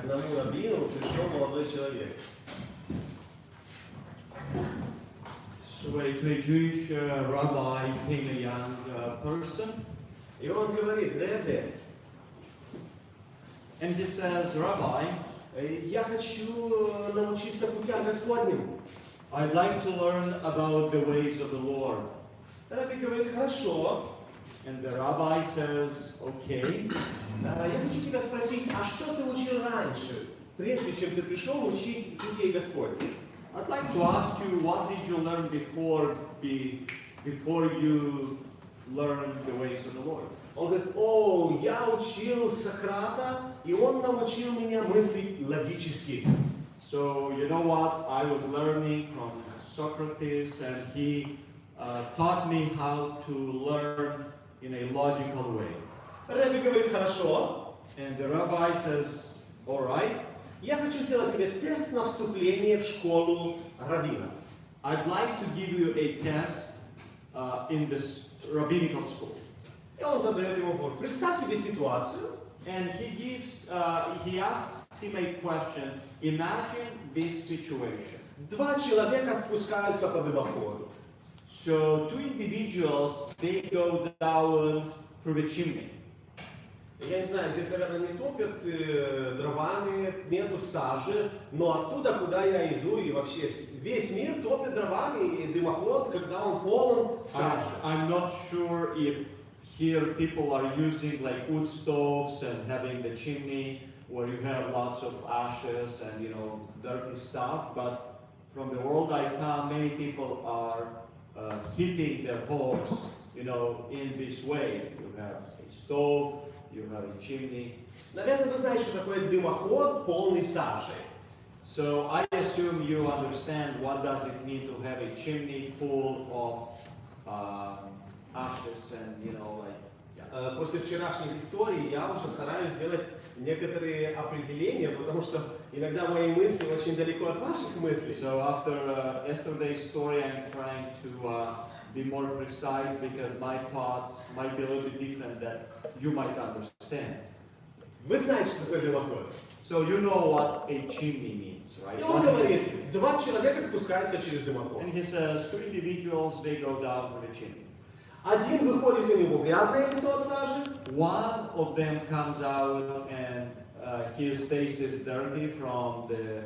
к одному раввину пришел молодой человек. So to a Jewish rabbi came a young person, И он говорит: Ребе, and he says, Rabbi, я хочу научиться путям Господним. I'd like to learn about the ways of the Lord. Ребе говорит: хорошо. And the rabbi says, okay. Я хочу тебя спросить, а что ты учил раньше, прежде чем ты пришел учить путей Господних? I'd like to ask you, what did you learn before you learned the ways of the Lord? Он говорит: о, я учил Сократа, и он научил меня мыслить логически. So you know what? I was learning from Socrates, and he taught me how to learn in a logical way. Ребе говорит: хорошо. And the rabbi says, all right. Я хочу сделать тебе тест на вступление в школу раввина. I'd like to give you a test in this rabbinical school. И он задает ему вопрос. Представь себе ситуацию. And he asks him a question. Imagine this situation. Два человека спускаются по дымоходу. So two individuals, they go down through the chimney. Я не знаю, здесь, наверное, не топят дровами, нету сажи, но оттуда, куда я иду, и вообще весь мир топит дровами, и дымоход, когда он полон сажи. I'm not sure if here people are using like wood stoves and having the chimney where you have lots of ashes and dirty stuff, but from the world I come, many people are heating their homes, in this way. You have a stove, you have a chimney. Наверное, вы знаете, что такое дымоход, полный сажи. So I assume you understand what does it mean to have a chimney full of ashes and yeah. После вчерашних историй я уже стараюсь сделать некоторые определения, потому что иногда мои мысли очень далеко от ваших мыслей. So after yesterday's story, I'm trying to be more precise because my thoughts might be a little bit different that you might understand. Вы знаете, что такое дымоход? So you know what a chimney means, right? И он говорит: два человека спускаются через дымоход. And he says two individuals, they go down to the chimney. Один выходит, у него грязное лицо от сажи. One of them comes out and his face is dirty from the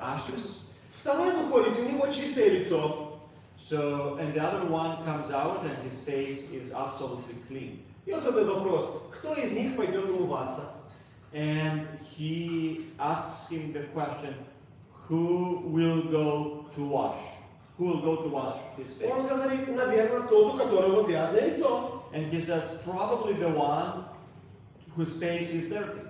ashes. Второй выходит, у него чистое лицо. So, and the other one comes out and his face is absolutely clean. И он задает вопрос: кто из них пойдет умываться? And he asks him the question, who will go to wash? Who will go to wash his face? Он говорит: наверное, тот, у которого грязное лицо. And he says, probably the one whose face is dirty.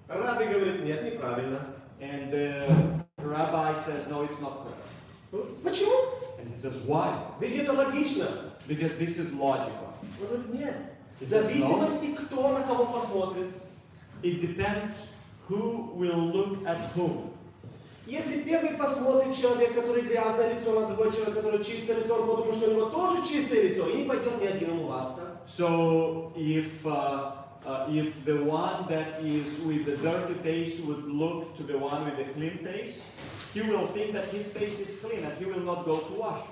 Рабби говорит: нет, неправильно. And the rabbi says, no, it's not correct. Почему? And he says, why? Ведь это логично. Because this is logical. Он говорит: нет. В зависимости, кто на кого посмотрит. It depends who will look at whom. Если первый посмотрит человек, который грязное лицо, на другой человек, который чистое лицо, он подумает, что у него тоже чистое лицо, и не пойдет ни один умываться. So if the one that is with the dirty face would look to the one with the clean face, he will think that his face is clean and he will not go to wash.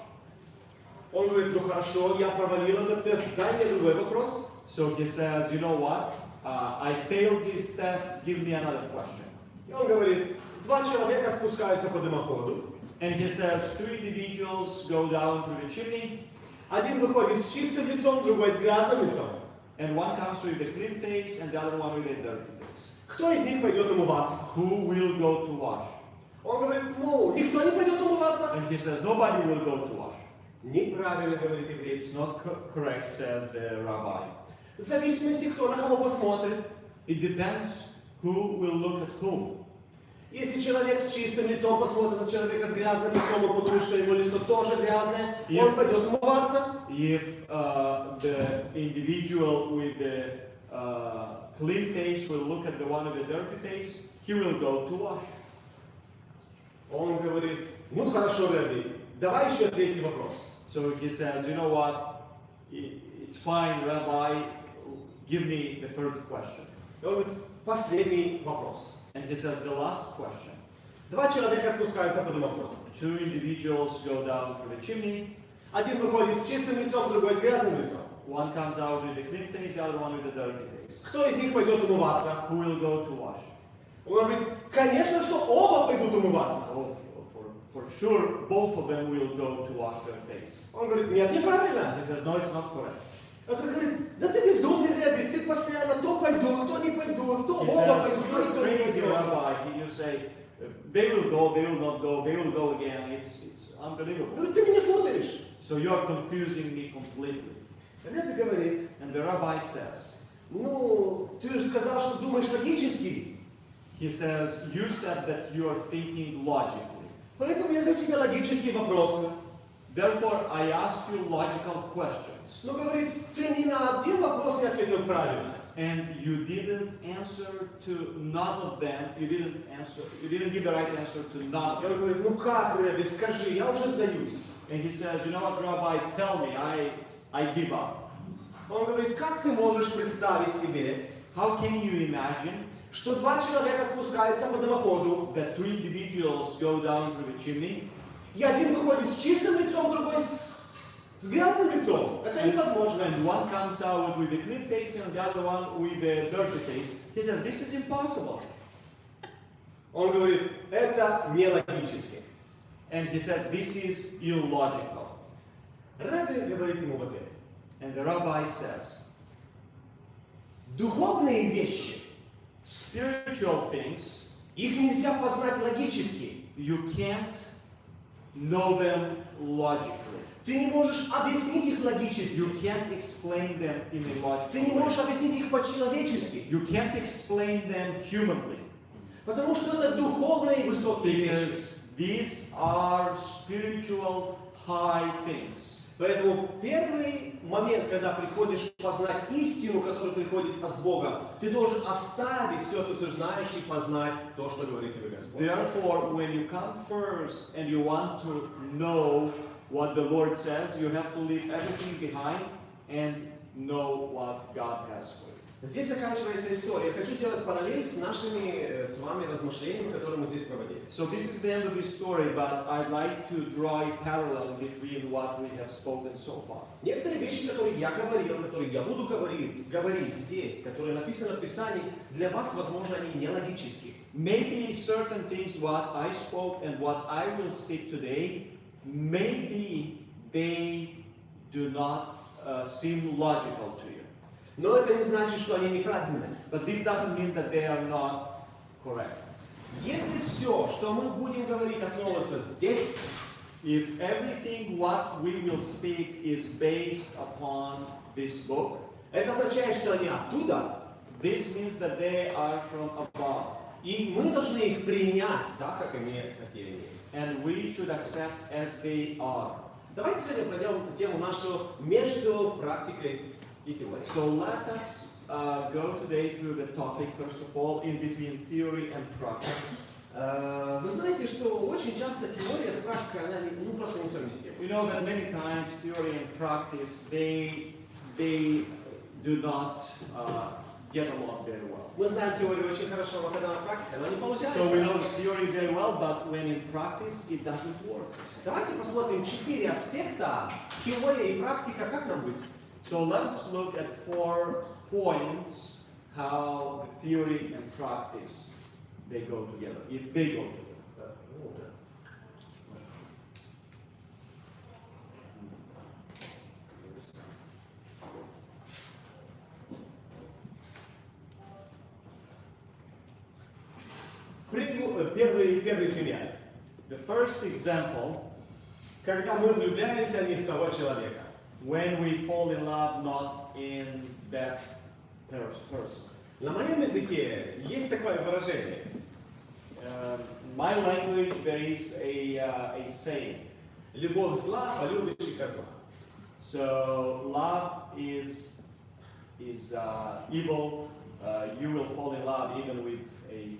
Он говорит: ну хорошо, я провалил этот тест, дай мне другой вопрос. So he says, you know what? I failed this test, give me another question. И он говорит: два человека спускаются по дымоходу. And he says, two individuals go down to the chimney. Один выходит с чистым лицом, другой с грязным лицом. And one comes with a clean face and the other one with a dirty face. Кто из них пойдет умываться? Who will go to wash? Он говорит: ну, никто не пойдет умываться. And he says, nobody will go to wash. Неправильно говорит еврей. It's not correct, says the rabbi. В зависимости, кто на кого посмотрит. It depends who will look at whom. Если человек с чистым лицом посмотрит на человека с грязным лицом, и потому что его лицо тоже грязное, он пойдет умываться. If the individual with the clean face will look at the one with the dirty face, he will go to wash. Он говорит: ну хорошо, Ребби, давай еще третий вопрос. So he says, you know what? It's fine, Rabbi. Give me the third question. И он говорит: последний вопрос. And he says the last question. Два человека спускаются по дымоходу. Two individuals go down through the chimney. Один выходит с чистым лицом, другой с грязным лицом. One comes out with a clean face, the other one with a dirty face. Кто из них пойдет умываться? Who will go to wash? Он говорит, конечно, что оба пойдут умываться. Oh, for sure, both of them will go to wash their face. Он говорит, нет, неправильно. He says, no, it's not correct. А тот говорит, да ты безумный, Рэбби, ты постоянно то пойду, то не пойду, то He оба says, пойдут, то you're никто не crazy, пойдет. Rabbi. You say, they will go, they will not go, they will go again. It's unbelievable. Говорит, ты меня путаешь. So you're confusing me completely. Рэбби говорит, And the rabbi says, ну, ты же сказал, что думаешь логически. he says, you said that you are thinking logically. Поэтому я задаю тебе логические вопросы. Therefore, I ask you logical questions. Но говорит, ты ни на один вопрос не ответил правильно. And you didn't answer to none of them. You didn't give the right answer to none of И он them. говорит, ну как, Рэбби, скажи, я уже сдаюсь. And he says, you know what, Rabbi, tell me, I give up. Он говорит, как ты можешь представить себе, How can you imagine что два человека спускаются по дымоходу, that two individuals go down through the chimney, и один выходит с чистым лицом, другой с грязным лицом? Это невозможно. and one comes out with a clean face and the other one with a dirty face? He says, this is impossible. Он говорит, это нелогически. And he says, this is illogical. Рэбби говорит ему в ответ, And the rabbi says, духовные вещи, spiritual things, их нельзя познать логически. you can't know them logically. Ты не можешь объяснить их логически. You can't explain them in a Ты не logical можешь way. объяснить их по-человечески. You can't explain them humanly. Потому что это духовные высокие вещи. Because these are spiritual high things. Поэтому первый момент, когда приходишь познать истину, которая приходит от Бога, ты должен оставить все, что ты знаешь, и познать то, что говорит тебе Господь. Therefore, when you come first and you want to know what the Lord says, you have to leave everything behind and know what God has for you. Здесь заканчивается история. Я хочу сделать параллель с нашими с вами размышлениями, которые мы здесь проводили. So this is the end of the story, but I'd like to draw a parallel between what we have spoken so far. Некоторые вещи, которые я говорил, которые я буду говорить здесь, которые написаны в Писании, для вас, возможно, они нелогические. Maybe certain things what I spoke and what I will speak today, maybe they do not seem logical to you. Но это не значит, что они неправильные. But this doesn't mean that they are not correct. Если все, что мы будем говорить, основывается здесь, If everything what we will speak is based upon this book, это означает, что они оттуда, this means that they are from above. и мы должны их принять, так, как они есть. And we should accept as they are. Давайте сегодня пройдем тему нашу между практикой и теорией. So let us go today through the topic, first of all, in between theory and practice. Вы знаете, что очень часто теория с практикой, она просто несовместима. We know that many times theory and practice, they do not get along very well. Мы знаем теорию очень хорошо, но когда на практике, она не получается. So we know the theory very well, but when in practice, it doesn't work. Давайте посмотрим 4 аспекта теория и практика, как нам быть. So let's look at 4 points how the theory and practice they go together, if they go together. Первый пример. The first example, Когда мы влюбляемся не в того человека. when we fall in love not in that person. На моем языке есть такое выражение. In my language, there is a saying. Любовь зла, полюбишь и козла. So love is evil. You will fall in love even with a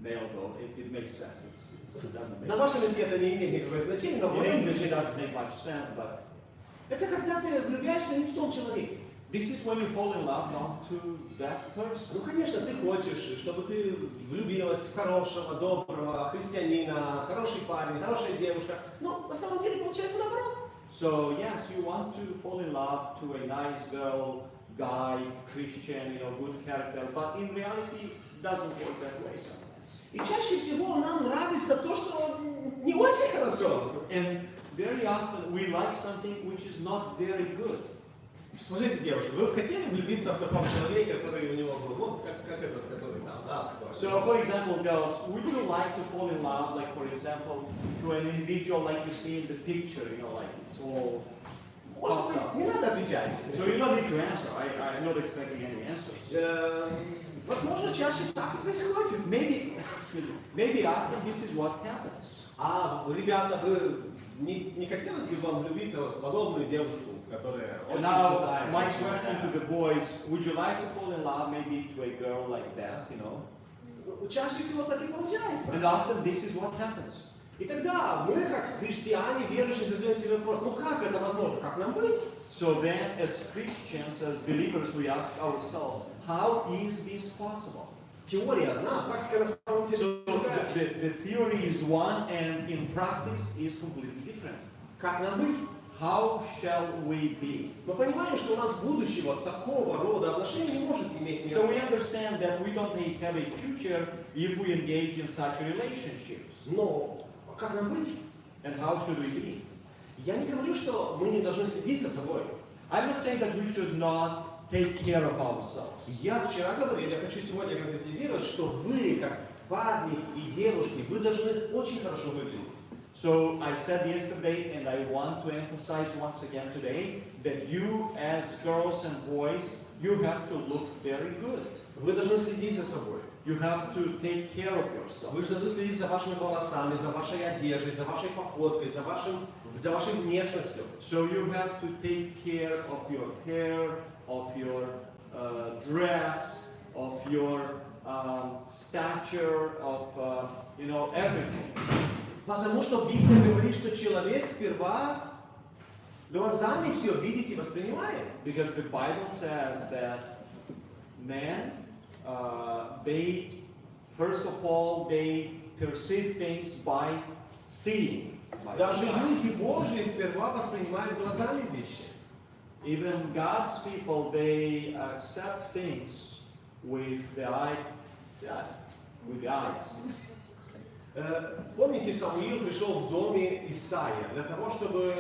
male goat, if it makes sense. It doesn't make На вашем языке это не имеет никакого значения, но в In моем English, it языке doesn't make much sense, but это когда ты влюбляешься не в том человеке. this is when you fall in love not to that person. Ну, конечно, ты хочешь, чтобы ты влюбилась в хорошего, доброго христианина, хороший парень, хорошая девушка. Но на самом деле получается наоборот. So yes, you want to fall in love to a nice girl, guy, Christian, good character, but in reality, it doesn't work that way sometimes. И чаще всего нам нравится то, что не очень хорошо. And very often we like something which is not very good. Скажите, девушка, вы бы хотели влюбиться в такого человека, который у него был, вот как этот, который там, да, такой? So, for example, girls, would you like to fall in love, like for example, to an individual like you see in the picture, like it's all Может puffed up? быть, не надо отвечать. So you don't need to answer. I'm not expecting any answers. Возможно, чаще так и происходит. Maybe often this is what happens. А, ребята, вы не хотелось бы вам влюбиться в подобную девушку, которая очень Now, крутая? my question to the boys: would you like to fall in love maybe to a girl like that, Чаще всего так и получается. And often this is what happens. И тогда мы, как христиане, верующие, задаем себе вопрос, как это возможно, как нам быть? So then, as Christians, as believers, we ask ourselves, how is this possible? Теория одна, практика на самом деле So другая. the theory is one, and in practice is completely different. Как нам быть? How shall we be? Мы понимаем, что у нас будущего такого рода отношений не может иметь So we места. understand that we don't have a future if we engage in such relationships. Но как нам быть? And how should we be? Я не говорю, что мы не должны следить за собой. I'm not saying that we should not take care of ourselves. Я вчера говорил, я хочу сегодня конкретизировать, что вы, как парни и девушки, вы должны очень хорошо выглядеть. So I said yesterday, and I want to emphasize once again today, that you as girls and boys, you have to look very good. Вы должны следить за собой. You have to take care of yourself. Вы должны следить за вашими волосами, за вашей одеждой, за вашей походкой, за вашей внешностью. So you have to take care of your hair, of your dress, of your stature, of everything. Потому что Библия говорит, что человек сперва глазами все видит и воспринимает. Because the Bible says that men, they, first of all, they perceive things by seeing. Даже люди Божьи сперва воспринимают глазами вещи. Even God's people, they accept things with the eye, yes, with the eyes. Помните, Самуил пришел в доме Исаия для того, чтобы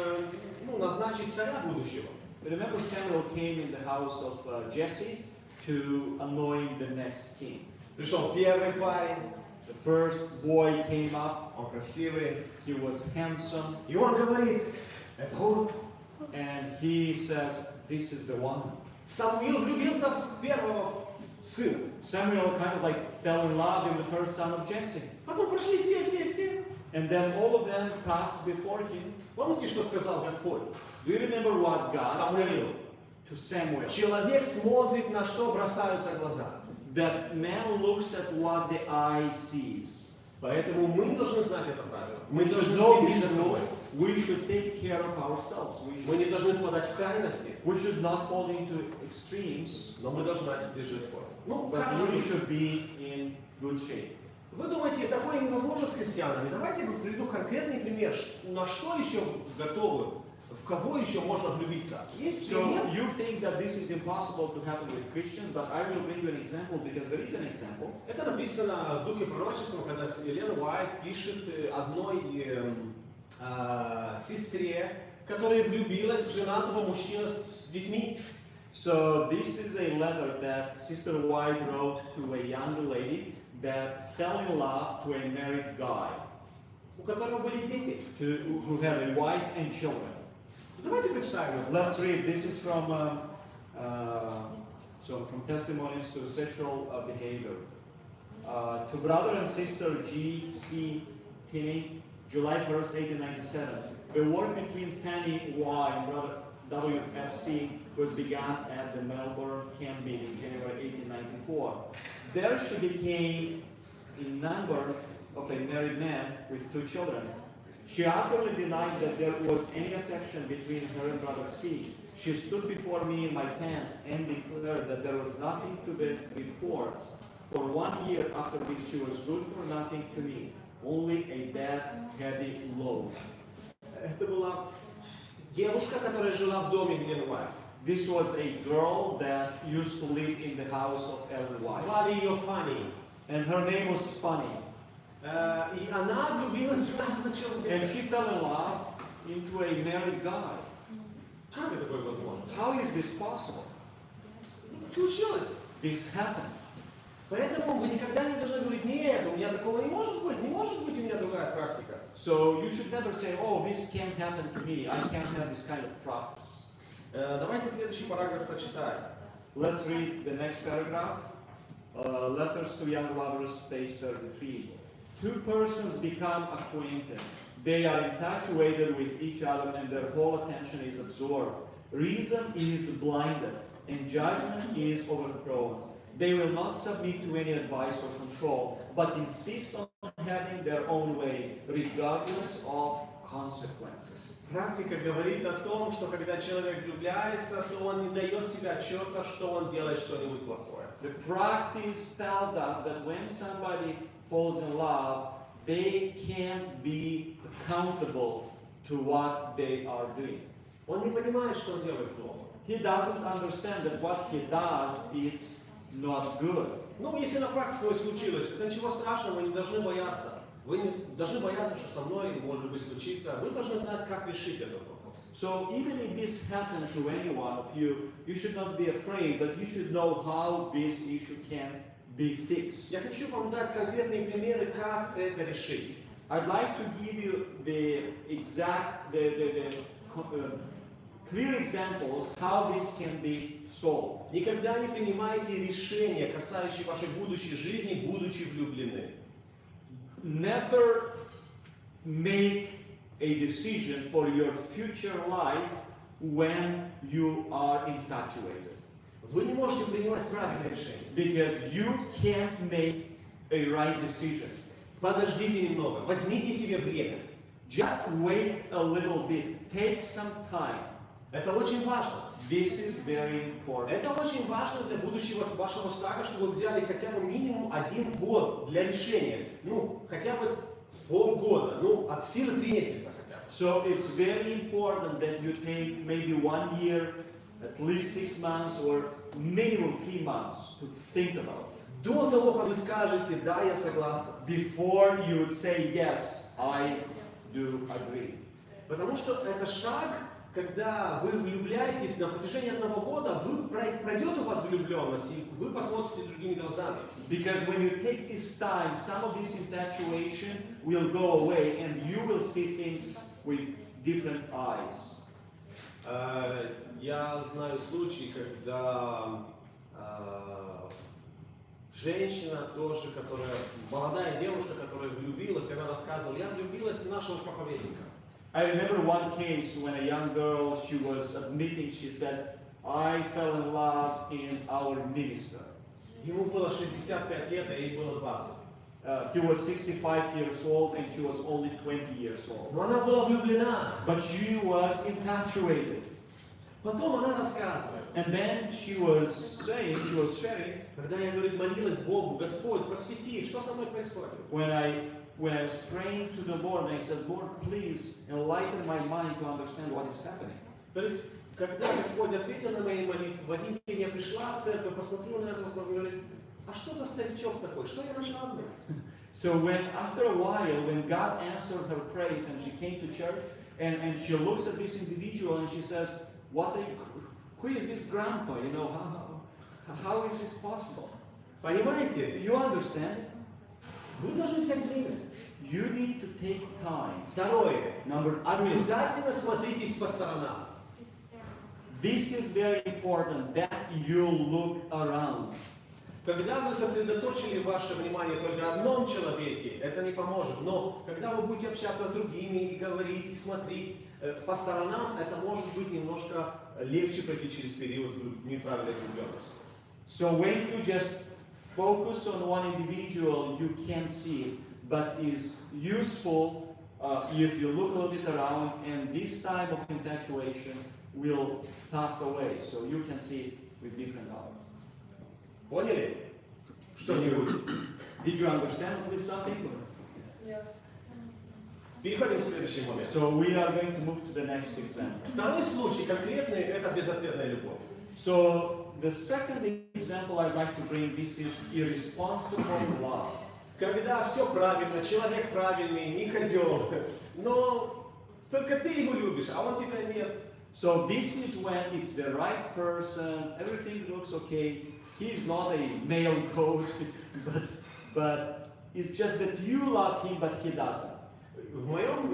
назначить царя будущего. Remember, Samuel came in the house of Jesse to anoint the next king. Пришел первый парень, The first boy came up. он красивый, He was handsome, и он говорит, это он. and he says, "This is the one." Самуил влюбился в первого сына. Samuel kind of like fell in love in the first son of Jesse. Потом прошли все. And then all of them passed before him. Помните, что сказал Господь? Do you remember what God Самуил. said to Samuel? Человек смотрит, на что бросаются глаза. That man looks at what the eye sees. Поэтому мы должны знать это правило. Мы We should должны know следить this за собой. rule. We should take care of ourselves. Мы не должны впадать в крайности, We should not fall into extremes, но мы должны держать форму. but Как we вы? should be in good shape. Вы думаете, такое невозможно с христианами? Давайте я приведу конкретный пример. На что еще готовы? В кого еще можно влюбиться? Есть So пример? you think that this is impossible to happen with Christians, but I will bring you an example because there is an example. Это написано в духе пророчества, когда Елена Уайт пишет одной сестре, которая влюбилась в женатого мужчину с детьми. So this is a letter that Sister White wrote to a young lady that fell in love to a married guy, У которого были дети. who had a wife and children. Давайте прочитаем это. Let's read. This is from from testimonies to sexual behavior. To brother and sister G.C. Tinney, July 1st, 1897. The war between Fanny Y and brother W.F.C. was begun at the Melbourne camp meeting, January 1894. There she became enamored of a married man with 2 children. She utterly denied that there was any affection between her and brother C. she stood before me in my tent and declared that there was nothing to the reports. For 1 year after which she was good for nothing to me, only a bad, heavy load. Это была девушка, которая жила в доме, где Ellen White. This was a girl that used to live in the house of Ellen White. Звали ее Фанни. And her name was Funny. И она влюбилась в этого человека. And she fell in love into a married guy. Как это такое возможно? How is this possible? Случилось. This happened. Поэтому вы никогда не должны говорить, нет, у меня такого не может быть у меня другая практика. So you should never say, oh, this can't happen to me. I can't have this kind of practice. Давайте следующий параграф прочитаем. Let's read the next paragraph. Letters to Young Lovers, page 33. Two persons become acquainted. They are infatuated with each other and their whole attention is absorbed. Reason is blinded and judgment is overthrown. They will not submit to any advice or control, but insist on having their own way, regardless of consequences. Практика говорит о том, что когда человек влюбляется, то он не дает себе отчета, что он делает что-нибудь плохое. The practice tells us that when somebody falls in love, they can't be accountable to what they are doing. Он не понимает, что он делает плохо. He doesn't understand that what he does is not good. Ну, если на практике это случилось, это ничего страшного, вы не должны бояться. Вы не должны бояться, что со мной может быть случится. Вы должны знать, как решить этот вопрос. So even if this happened to any one of you, you should not be afraid, but you should know how this issue can be fixed. Я хочу вам дать конкретные примеры, как это решить. I'd like to give you the clear examples how this can be solved. Никогда не принимайте решения, касающие вашей будущей жизни, будучи влюблены. Never make a decision for your future life when you are infatuated. Вы не можете принимать правильное решение. Because you can't make a right decision. Подождите немного, возьмите себе время. Just wait a little bit. Take some time. Это очень важно. This is very important. Это очень важно для будущего вашего стака, чтобы вы взяли хотя бы минимум 1 год для решения. Ну, хотя бы полгода, ну, от силы 3 месяца хотя бы. So it's very important that you take maybe 1 year, at least 6 months, or minimum 3 months to think about it. До того, как вы скажете, да, я согласна. Before you would say, yes, I do agree. Потому что это шаг, когда вы влюбляетесь на протяжении 1 года, пройдет у вас влюбленность, и вы посмотрите другими глазами. Because when you take this time, some of this infatuation will go away and you will see things with different eyes. Я знаю случаи, когда женщина тоже, молодая девушка, которая влюбилась, она рассказывала, я влюбилась в нашего проповедника. I remember one case when a young girl, she was admitting, she said, I fell in love in our minister. Ему было 65 лет, а ей было 20. He was 65 years old and she was only 20 years old. Но она была влюблена. But she was infatuated. Потом она рассказывает. And then she was sharing, Когда я, говорит, молилась Богу, Господь, просвети, что со мной происходит? when I was praying to the Lord, and I said, Lord, please enlighten my mind to understand what is happening. Говорит, когда Господь ответил на мои молитвы, в один день я пришла в церковь, посмотрела на этого, говорит, а что за старичок такой? Что я нашла в нем? So when after a while, when God answered her praise and she came to church, and she looks at this individual and she says, who is this grandpa? You know, how is this possible? Понимаете? You understand? Вы должны взять время. You need to take time. Второе. Number two. Обязательно смотритесь по сторонам. This is very important that you look around. Когда вы сосредоточили ваше внимание только на одном человеке, это не поможет. Но когда вы будете общаться с другими и говорить, и смотреть по сторонам, это может быть немножко легче пройти через период неправильной влюбленности. So when you just focus on one individual, you can't see it, but is useful if you look a little bit around, and this time of infatuation will pass away. So you can see it with different eyes. Поняли? Что-нибудь? Did you understand this something? Yes. Переходим к следующему моменту. So we are going to move to the next example. Второй случай конкретный – это безответная любовь. So the second example I'd like to bring, this is irresponsible love. Когда все правильно, человек правильный, не козел, но только ты его любишь, а он тебя нет. So this is when it's the right person, everything looks okay. He's not a male goat, but it's just that you love him, but he doesn't. В моем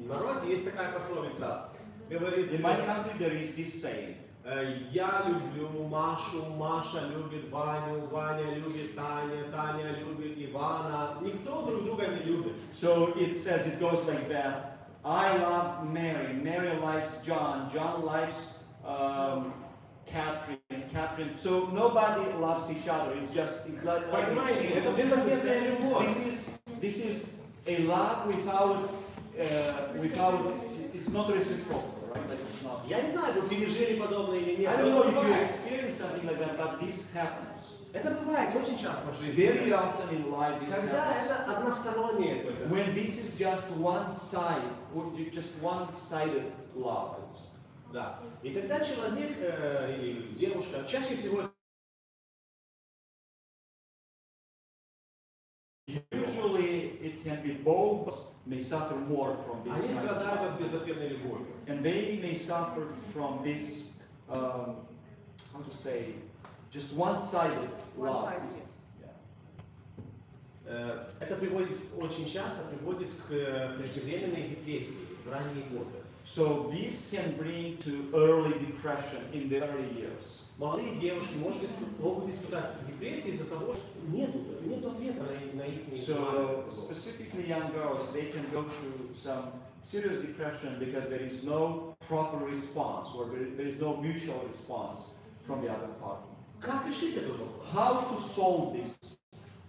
народе есть такая пословица, говорит, In my country there is this saying. Я люблю Машу, Маша любит Ваню, Ваня любит Таня, Таня любит Ивана. Никто друг друга не любит. So it says, it goes like that. I love Mary, Mary loves John, John loves Catherine, Catherine. So nobody loves each other. It's just it's like Понимаете, это безответная любовь. This is a love without it's not reciprocal, right? Like it's not. Я не знаю, вы пережили подобное или нет. I но don't know это if you бывает. experience something like that, but this happens. Это бывает очень часто в жизни. Very often in life this Когда happens. это одностороннее только. When this is just one side, or just one-sided love. Да. И тогда человек или девушка чаще всего Usually it can be both may suffer more from this они kind of страдают love. от безответной любови. And they may suffer from this, how to say, just one-sided love. One-sided, yes. Это приводит очень часто приводит к преждевременной депрессии в ранние годы. So this can bring to early depression in the early years. Молодые девушки могут испытать депрессию из-за того, что нет ответа на их So specifically young girls, they can go through some serious depression because there is no proper response or there is no mutual response from the other party. Как решить этот вопрос? How to solve this?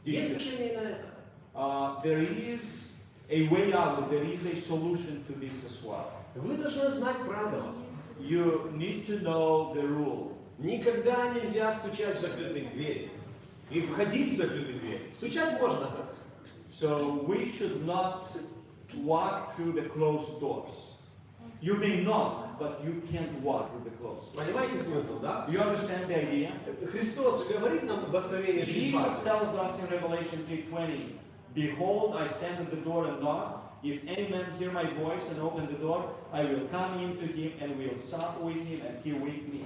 Есть решение на это? There is a way out, there is a solution to this as well. Вы должны знать правила. You need to know the rule. Никогда нельзя стучать в закрытые двери и входить в закрытые двери. Стучать можно. So we should not walk through the closed doors. You may knock, but you can't walk through the closed doors. Понимаете смысл, да? You understand the idea? Христос говорит нам в Откровении 3:20. Jesus tells us in Revelation 3:20, "Behold, I stand at the door and knock. If any man hear my voice and open the door, I will come in to him and will sup with him and he with me."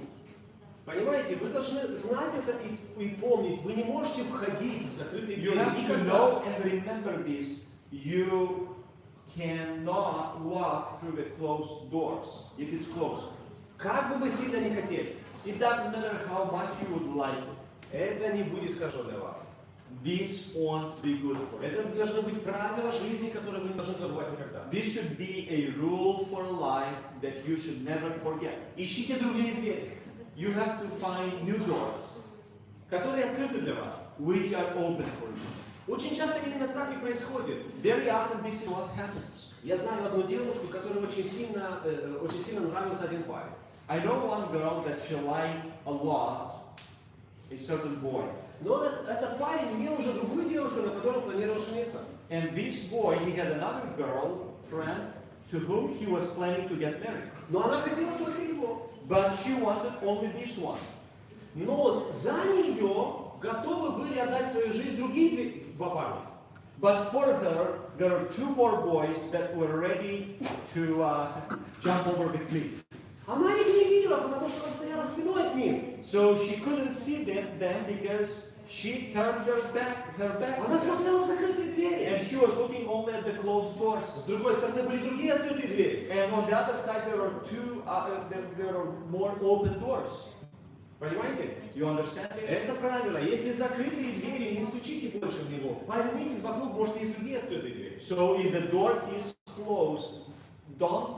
Понимаете, вы должны знать это и помнить. Вы не можете входить в закрытые You двери have to никогда. know and remember this. You cannot walk through the closed doors if it's closed. Как бы вы сильно не хотели, It doesn't matter how much you would like it. это не будет хорошо для вас. This won't be good for you. Это должны быть правила жизни, которые вы не должны забывать никогда. This should be a rule for life that you should never forget. Ищите другие двери, You have to find new doors которые открыты для вас. which are open for you. Очень часто именно так и происходит. Very often this is what happens. Я знаю одну девушку, которой очень сильно нравился один парень. I know one girl that she liked a lot, a certain boy. Но этот парень имел уже другую девушку, на которой планировал жениться. And this boy, he had another girl friend to whom he was planning to get married. Но она хотела только его. But she wanted only this one. Но за нее готовы были отдать свою жизнь другие два парня. But for her, there were two more boys that were ready to jump over the cliff. Она их не видела, потому что она стояла спиной к ним. So she couldn't see them because she turned her back to Она them. смотрела в закрытые двери. And she was looking only at the closed С doors. другой стороны были другие открытые двери. And on the other side, there were there were more open doors. Понимаете? You understand this? Это правило. Если закрытые двери, не стучите больше в него. Повернитесь вокруг, может, есть другие открытые двери. So if the door is closed, don't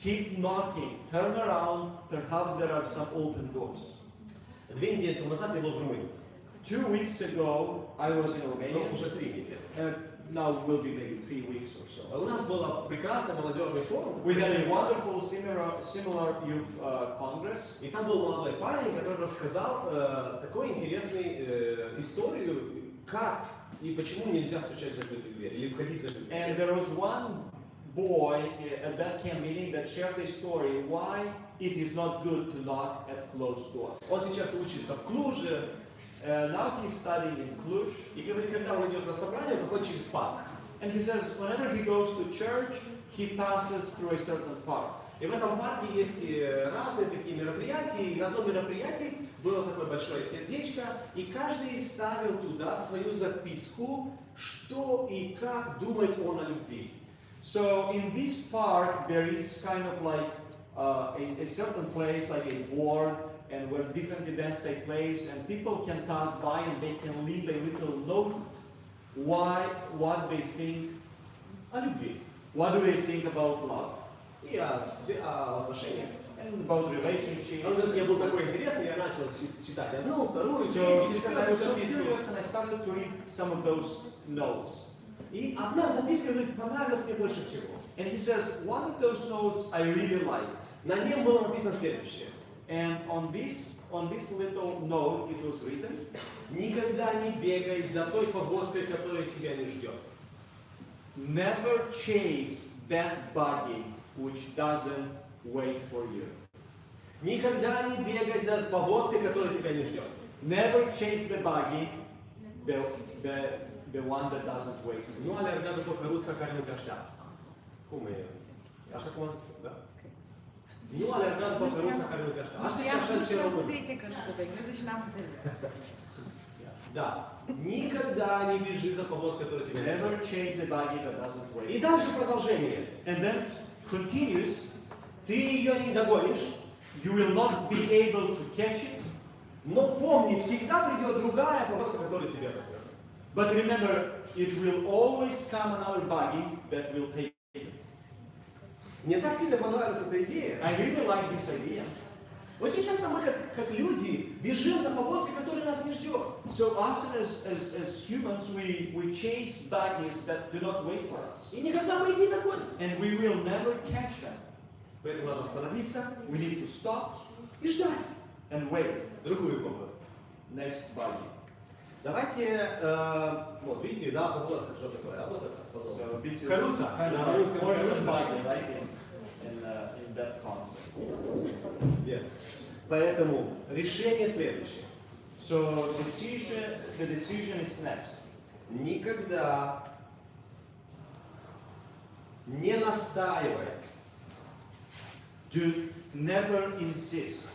keep knocking. Turn around. Perhaps there are some open doors. 2 недели тому назад я был в Румынии. 2 weeks ago, I was in Ну, Romania. уже 3 недели. now will be maybe 3 weeks or so. У нас был прекрасный молодежный форум. We had a wonderful similar youth congress. И там был молодой парень, который рассказал такую интересную историю, как и почему нельзя стучать в закрытую дверь или входить в закрытую And дверь. there was one boy at that camp meeting that shared a story why it is not good to knock at closed doors. Он сейчас учится в Клуже, Now he's studying in Cluj, и говорит, когда он идет на собрание, он выходит через парк. and he says whenever he goes to church, he passes through a certain park. И в этом парке есть разные такие мероприятия, и на одном мероприятии было такое большое сердечко, и каждый ставил туда свою записку, что и как думает он о любви. So in this park, there is kind of like a certain place, like a board, and where different events take place, and people can pass by and they can leave a little note. What they think, О любви. what do they think about love, И о отношениях. and about Он relationships. говорит, я был такой интересный, я начал читать одну, вторую, So третью, he said, I was so записку. curious, and I started to read some of those notes. И одна записка, говорит, понравилась мне больше всего. And he says, one of those notes I really liked. На нем было написано следующее. And on this little note, it was written, Никогда не бегай за той повозкой, которая тебя не ждет. never chase that buggy which doesn't wait for you. Никогда не бегай за повозкой, которая тебя не ждет. Never chase the buggy, the one that doesn't wait for you. Nu alerga după căruța care nu te așteaptă. Cum e? Așa cum am zis, da? Nu alerga după căruța care nu te așteaptă. Asta e așa ce român. Zice că nu înțeleg, și n-am înțeles. Да. Никогда не бежи за повозкой, которая тебя не ждет. Never chase the buggy that doesn't И wait. дальше продолжение. And then continues, Ты ее не догонишь, you will not be able to catch it, но помни, всегда придет другая повозка, которая тебя возьмет. but remember, it will always come another buggy that will take it. Мне так сильно понравилась эта идея. I really like this idea. Очень часто мы, как люди, бежим за повозкой, которая нас не ждет. So often as humans, we chase buggies that do not wait for us. И никогда мы их не догоним. And we will never catch them. Поэтому надо остановиться We need to stop и ждать and wait. другую повозку. Next buggy. Давайте, вот видите, да, повозка, что такое, а вот это, потом. So this is Karuza. kind На of русском horse and karuza. buggy, right? In that concept. Yes. Поэтому решение следующее. So the decision is next. Никогда не настаивай, Do never insist.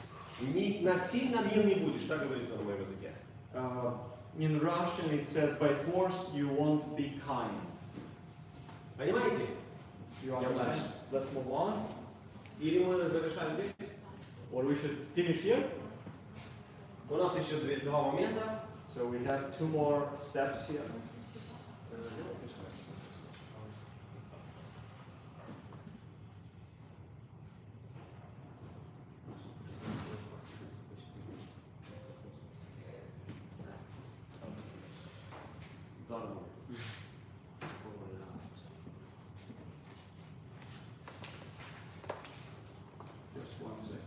насильно мил не будешь, так говорится на моем языке. In Russian it says, by force you won't be kind. Понимаете? You understand? Let's move on. Или мы завершаем здесь? Or we should finish here. У нас еще два момента. So we have 2 more steps here. Just 1 second.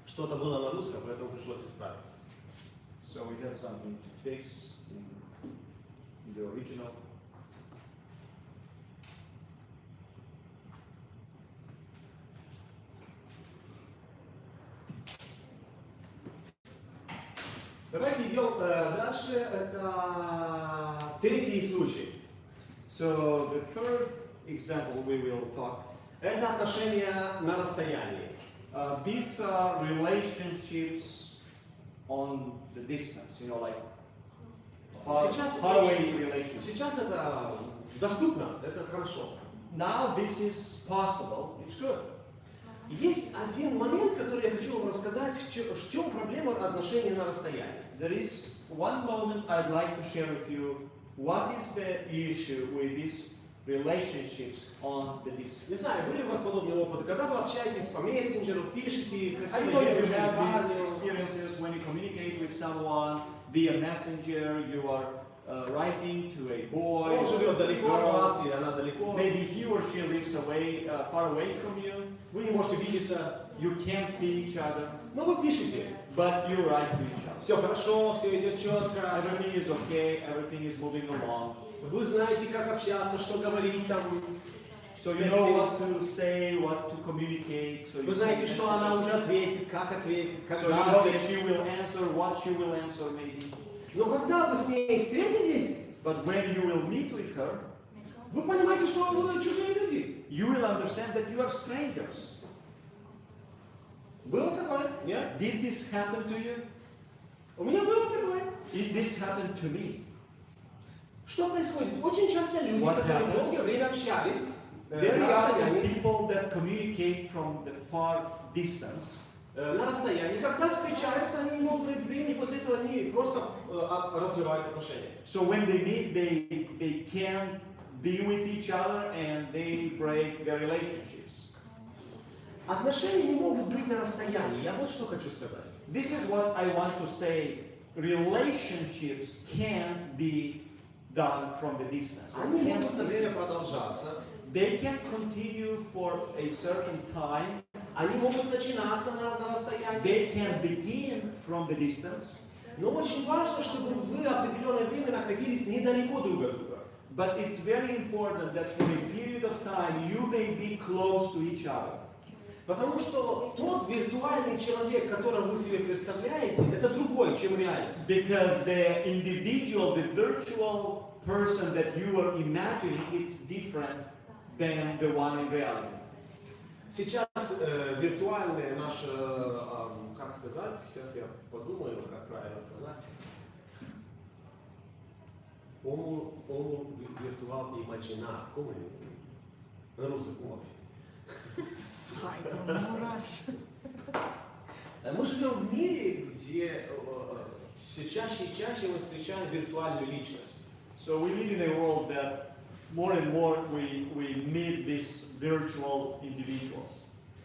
Что-то было на русском, поэтому пришлось исправить. So we have something to fix in the original. Давайте идем дальше. Это третий случай. So the third example we will talk. Это отношения на расстоянии. These are relationships on the distance, you know, like faraway relationships. Сейчас это доступно, это хорошо. Now this is possible, it's good. Есть один момент, который я хочу вам рассказать, в чем проблема отношений на расстоянии. There is one moment I'd like to share with you what is the issue with these relationships on the distance. Не знаю, были у вас подобные опыты, когда вы общаетесь по мессенджеру, пишете I красивые know you девушки, have these парню. experiences when you communicate with someone via messenger, you are writing to a boy, Он живет далеко от girl, вас, и она далеко. maybe he or she lives away, far away from you, Вы не можете видеться, you can't see each other, но вы пишете. but you write to each other. Все хорошо, все идет четко. Everything is okay, everything is moving along. Вы знаете, как общаться, что говорить там. So you know what to say, what to communicate. So Вы you знаете, send что она messages. уже ответит, как ответит, So you когда know that ответит. she will answer, what she will answer maybe. Но когда вы с ней встретитесь, But when you will meet with her, вы понимаете, что вы чужие люди. you will understand that you are strangers. Было такое? Нет? Did this happen to you? У меня было такое. Did this happen to me? Что происходит? Очень часто люди, What которые happens? долгое время общались, Very на often расстоянии, people that communicate from the far distance, на расстоянии, когда встречаются, они не могут найти времени, после этого они просто разрывают отношения. so when they meet, they can be with each other and they break their relationships. Отношения не могут быть на расстоянии. Я вот что хочу сказать. This is what I want to say. Relationships can be done from the distance. or Они can могут, be- наверное, продолжаться. They can continue for a certain time. Они могут начинаться на расстоянии. They can begin from the distance. Но очень важно, чтобы вы определенное время находились недалеко друг от друга. But it's very important that for a period of time you may be close to each other. Потому что тот виртуальный человек, которого вы себе представляете, это другой, чем реальность. Because the individual, the virtual person that you are imagining, it's different than the one in reality. Сейчас виртуальное наше, как сказать, сейчас я подумаю, как правильно сказать. Homo virtual imaginar, como é? Eu não sei como é. Hai, tu nu oraș. Мы живем в мире, где все чаще и чаще мы встречаем виртуальную личность. So we live in a world that more and more we meet these virtual individuals.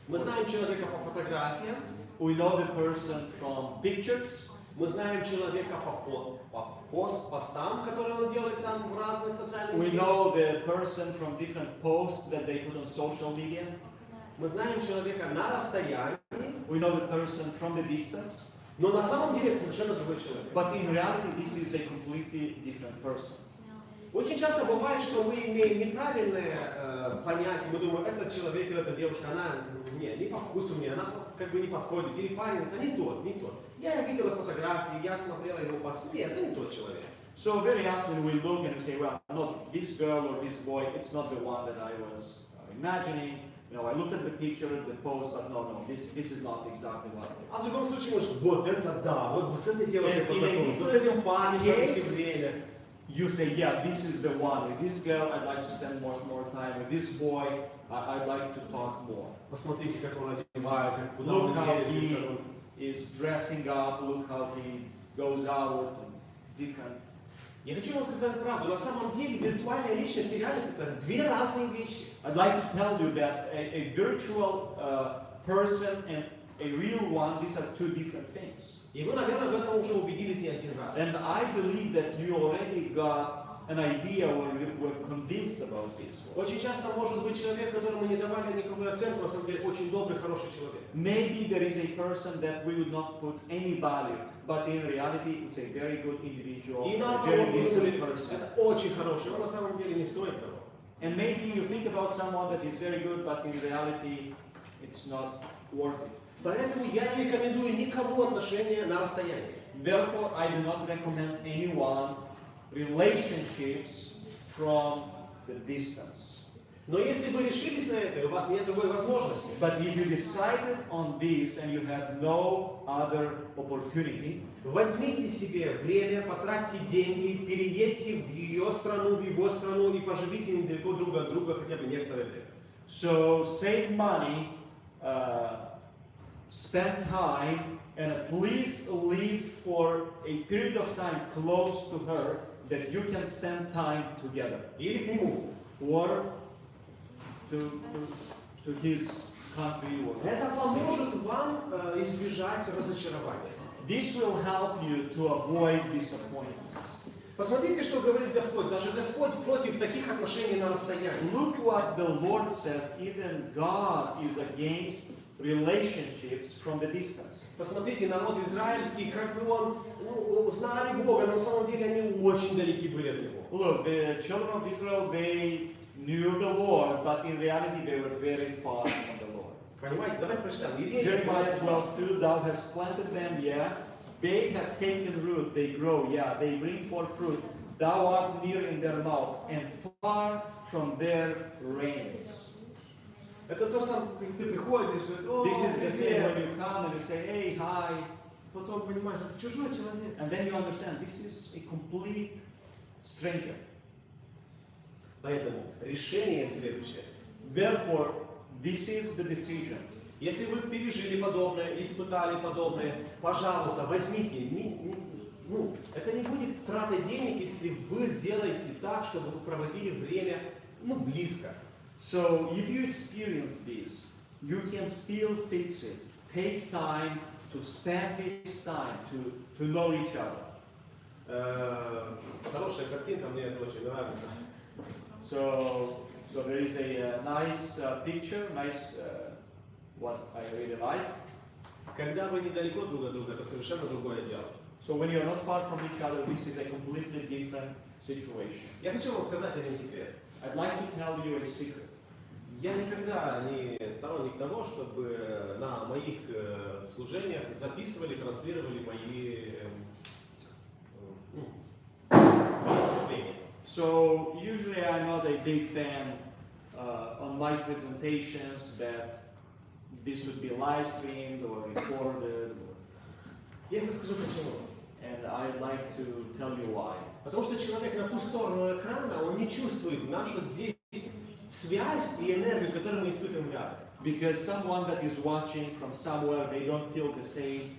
Мы знаем человека по фотографиям, We know the person from pictures. мы знаем человека по постам, которые он делает там в разных социальных We сетях. know the person from different posts that they put on social media. Мы знаем человека на расстоянии, We know the person from the distance. но на самом деле это совершенно другой человек. But in reality, this is a completely different person. Очень часто бывает, что мы имеем неправильное понятие, мы думаем, этот человек или эта девушка, она не по вкусу мне, она как бы не подходит, или парень, это не тот, не тот. Я видела фотографии, я смотрела его посты, это не тот человек. So very often we look and we say, well, not this girl or this boy, it's not the one that I was imagining. You know, I looked at the picture, the post, but no, this is not exactly what it is. А в другом случае, может, вот это да, вот бы с этой девушкой И познакомился, вот с этим парнем провести время. You say, yeah, this is the one. With this girl, I'd like to spend more time. With this boy, I'd like to talk more. Посмотрите, как он одевается, куда Look он how едет, he как он... is dressing up, look how he goes out, and different. Я хочу вам сказать правду, на самом деле виртуальная личность и реальность это две разные вещи. I'd like to tell you that a virtual person and a real one, these are two different things. И вы, наверное, в этом уже убедились не один раз. And I believe that you already got an idea or you were convinced about this. Очень часто может быть человек, которому не давали никакую оценку, на самом деле очень добрый, хороший человек. Maybe there is a person that we would not put any value, but in reality it's a very good individual, И a наоборот, very вы decent думали, person. это очень хороший, но на самом деле не стоит того. And maybe you think about someone that is very good, but in reality it's not worth it. Поэтому я не рекомендую никому отношения на расстоянии. Therefore, I do not recommend anyone relationships from the distance. Но если вы решились на это, и у вас нет другой возможности, But if you decided on this and you have no other opportunity, возьмите себе время, потратьте деньги, переедьте в ее страну, в его страну и поживите недалеко друг от друга хотя бы некоторое время. so save money, spend time and at least live for a period of time close to her that you can spend time together. Или к нему. Or to his country. Or Это поможет вам избежать разочарования. this will help you to avoid disappointments. Посмотрите, что говорит Господь. Даже Господь против таких отношений на расстоянии. Look what the Lord says. Even God is against relationships from the distance. Посмотрите, народ израильский, как бы он знали Бога, но на самом деле они очень далеки были от Него. Look, the children of Israel, they knew the Lord, but in reality they were very far from the Lord. Понимаете? Давайте прочитаем. Jeremiah 12:2, thou hast planted them, yeah. They have taken root, they grow, yeah. They bring forth fruit. Thou art near in their mouth, and far from their reigns. Это то самое, как ты приходишь, говоришь, о, This is the same привет. when you come and you say, hey, hi. Потом понимаешь, это чужой человек. And then you understand, this is a complete stranger. Поэтому решение следующее. Therefore, this is the decision. Если вы пережили подобное, испытали подобное, пожалуйста, возьмите. Это не будет трата денег, если вы сделаете так, чтобы вы проводили время, близко. So, if you experience this, you can still fix it. Take time to spend this time to know each other. Хорошая картинка, мне это очень нравится. So there is a nice picture, nice what I really like. Когда вы недалеко друг от друга, это совершенно другое дело. So when you are not far from each other, this is a completely different situation. Я хочу вам сказать один секрет. I'd like to tell you a secret. Я никогда не сторонник того, чтобы на моих служениях записывали, транслировали мои выступления. So usually I'm not a big fan on my presentations that this would be live streamed or recorded. Я тебе скажу почему. And I'd like to tell you why. Потому что человек на ту сторону экрана, он не чувствует нашу здесь связь и энергию, которую мы испытываем рядом. Because someone that is watching from somewhere, they don't feel the same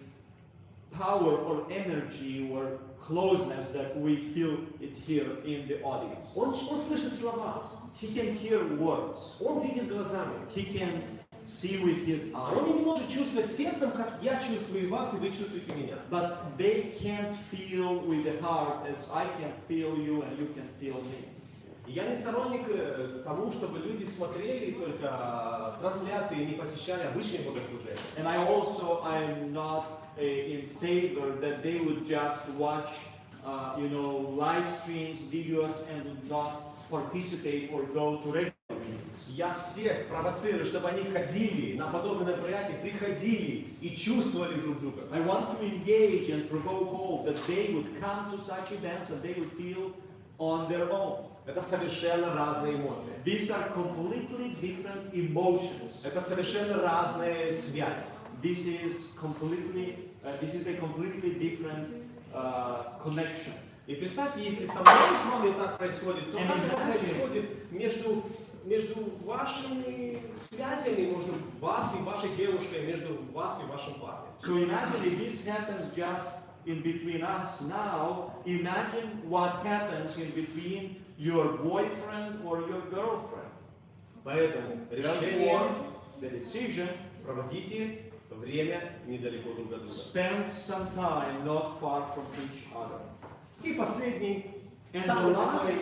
power or energy or closeness that we feel it here in the audience. Он слышит слова, He can hear words. он видит глазами. He can see with his Он не eyes. может чувствовать сердцем, как я чувствую вас, и вы чувствуете меня. But they can't feel with the heart as I can feel you and you can feel me. Я не сторонник тому, чтобы люди смотрели только трансляции и не посещали обычные богослужения. And I'm not in favor that they would just watch, live streams, videos, and not participate or go to regular meetings. Я всех провоцирую, чтобы они ходили на подобные мероприятия, приходили и чувствовали друг друга. I want to engage and provoke all that they would come to such events and they would feel on their own. Это совершенно разные эмоции. These are completely different emotions. Это совершенно разная связь. This is a completely different connection. И представьте, если со мной с вами так происходит, то как это происходит между вашими связями, между вас и вашей девушкой, между вас и вашим парнем. So imagine if this happens just in between us now, imagine what happens in between your boyfriend or your girlfriend. Поэтому решение, The decision, проводите время недалеко друг от друга. spend some time not far from each other. И последний, And самый the last- такой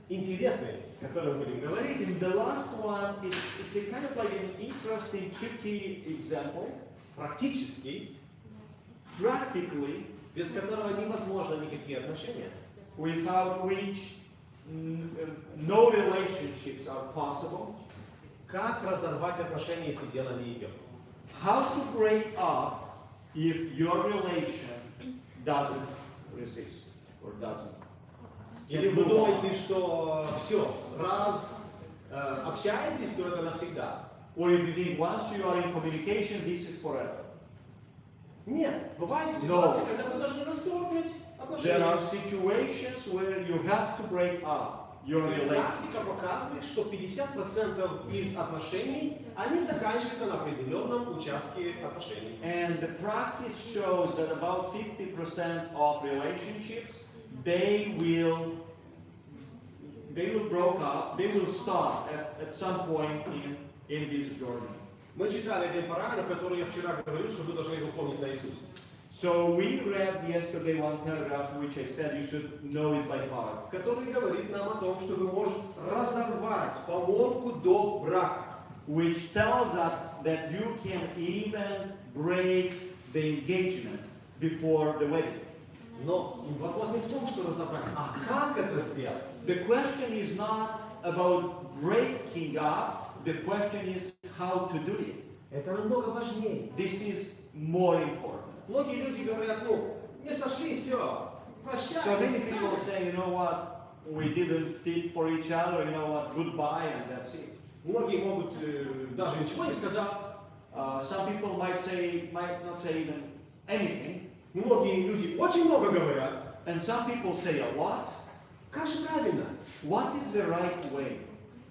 интересный, о котором будем говорить. And the last one, it's a kind of like an interesting, tricky example. Практически, Practically, без которого невозможно никакие отношения. without which no relationships are possible. Как разорвать отношения, если дело не идет? How to break up if your relation doesn't resist or doesn't. Или вы думаете, что все, раз общаетесь, то это навсегда? Or if you think once you are in communication, this is forever. Нет, бывают ситуации, когда вы должны расторгнуть There are отношения. situations where you have to break up. your И relationship. практика показывает, что 50% из отношений, они заканчиваются на определенном участке отношений. And the practice shows that about 50% of relationships, they will stop at some point in this journey. Мы читали один параграф, который я вчера говорил, что вы должны его помнить наизусть. So we read yesterday one paragraph which I said you should know it by heart. Который говорит нам о том, что вы можете разорвать помолвку до брака. Which tells us that you can even break the engagement before the wedding. Но вопрос не в том, что разобрать, а как это сделать? The question is not about breaking up, the question is how to do it. Это намного важнее. This is more important. Многие люди говорят, ну, не сошлись, все, So many прощай. people say, you know what, we didn't fit for each other, you know what, goodbye, and that's it. Многие могут даже ничего не сказать. Some people might not say even anything, Многие люди очень много говорят. and some people say a lot. Как же правильно? What is the right way?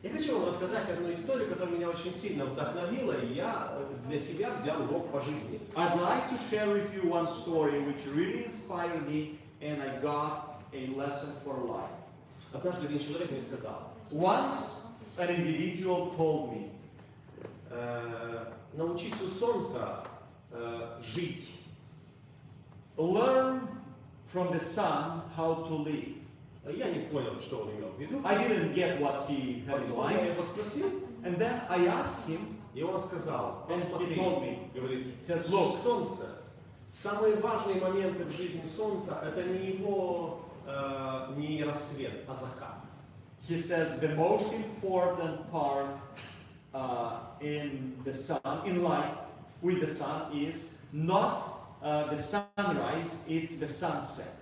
Я хочу вам рассказать одну историю, которая меня очень сильно вдохновила, и я для себя взял урок по жизни. I'd like to share with you one story which really inspired me, and I got a lesson for life. Однажды один человек мне сказал, Once an individual told me, научись у солнца жить. learn from the sun how to live. Я не понял, что он имел в виду. I didn't get what he had in Потом я mind. его спросил, And then I asked him, и он сказал, and he посмотри, told me, говорит, says, look, солнце, самые важные моменты в жизни солнца, это не его, не рассвет, а закат. he says the most important part in the sun, in life with the sun is not the sunrise, it's the sunset.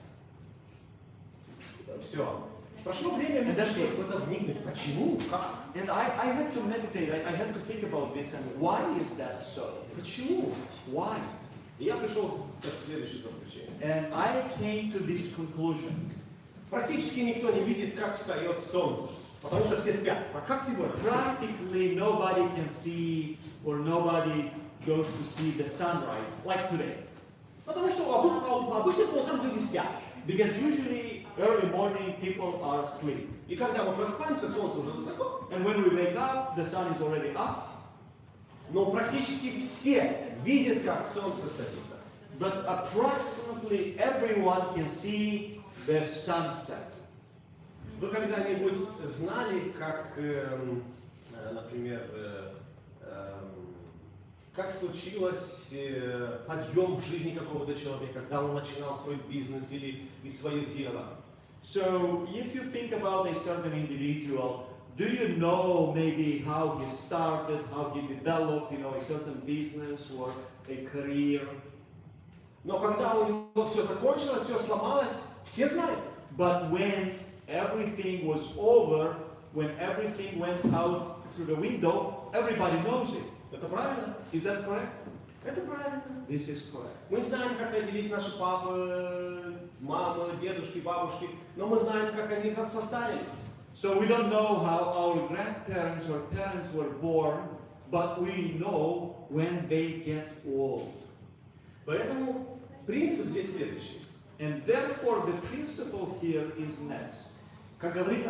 Все. Прошло время, мне And that's пришлось it. в это вникнуть. Почему? Как? And I had to meditate, I had to think about this and why is that so? Почему? Why? И я пришел к следующему заключению. And I came to this conclusion. Практически никто не видит, как встает солнце, потому что все спят. А как сегодня? Practically nobody can see or nobody goes to see the sunrise like today. Потому что обычно по утрам люди спят. Because usually early morning people are asleep. И когда мы просыпаемся, солнце уже высоко. And when we wake up, the sun is already up. Но практически все видят, как солнце садится. But approximately everyone can see the sunset. Вы когда-нибудь знали, как, например, как случилось подъем в жизни какого-то человека, когда он начинал свой бизнес или свое дело? So if you think about a certain individual, do you know maybe how he started, how he developed, you know, a certain business or a career? Но когда у него все закончилось, все сломалось, все знают. But when everything was over, when everything went out through the window, everybody knows it. Это правильно? Is that correct? Это правильно. This is correct. Мы знаем, как родились наши папы, мамы, дедушки, бабушки, но мы знаем, как они состарились. So we don't know how our grandparents or parents were born, but we know when they get old. Поэтому принцип здесь следующий. And therefore the principle here is next. Как говорит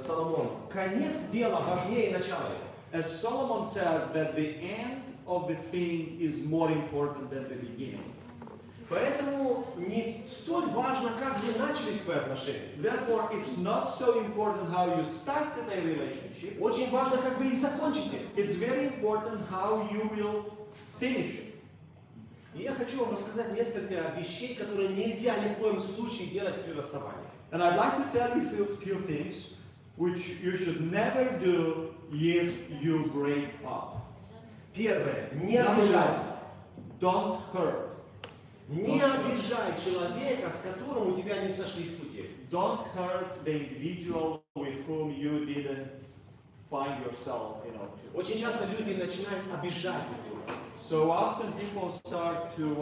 Соломон, конец дела важнее начала его. As Solomon says that the end of the thing is more important than the beginning. Поэтому не столь важно, как вы начали свои отношения. Therefore, it's not so important how you started a relationship. Очень важно, как вы их закончите. It's very important how you will finish it. И я хочу вам рассказать несколько вещей, которые нельзя ни в коем случае делать при расставании. And I'd like to tell you a few things which you should never do if you break up. Первое. Не обижай. Don't hurt. Не обижай человека, с которым у тебя не сошлись пути. Don't hurt the individual with whom you didn't find yourself, you know. Очень часто люди начинают обижать друг друга. So often people start to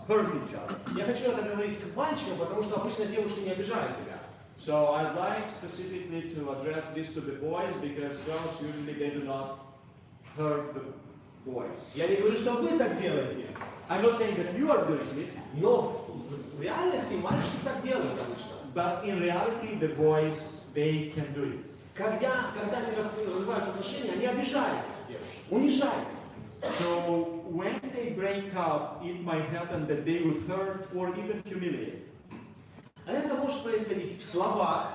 hurt each other. Я хочу это говорить к мальчикам, потому что обычно девушки не обижают тебя. So I'd like specifically to address this to the boys because girls usually they do not hurt the boys. Я не говорю, что вы так делаете, I'm not saying that you are doing it, но в реальности мальчики так делают обычно. but in reality the boys they can do it. Когда они развивают отношения, они обижают девушек, унижают. So when they break up, it might happen that they would hurt or even humiliate. А это может происходить в словах,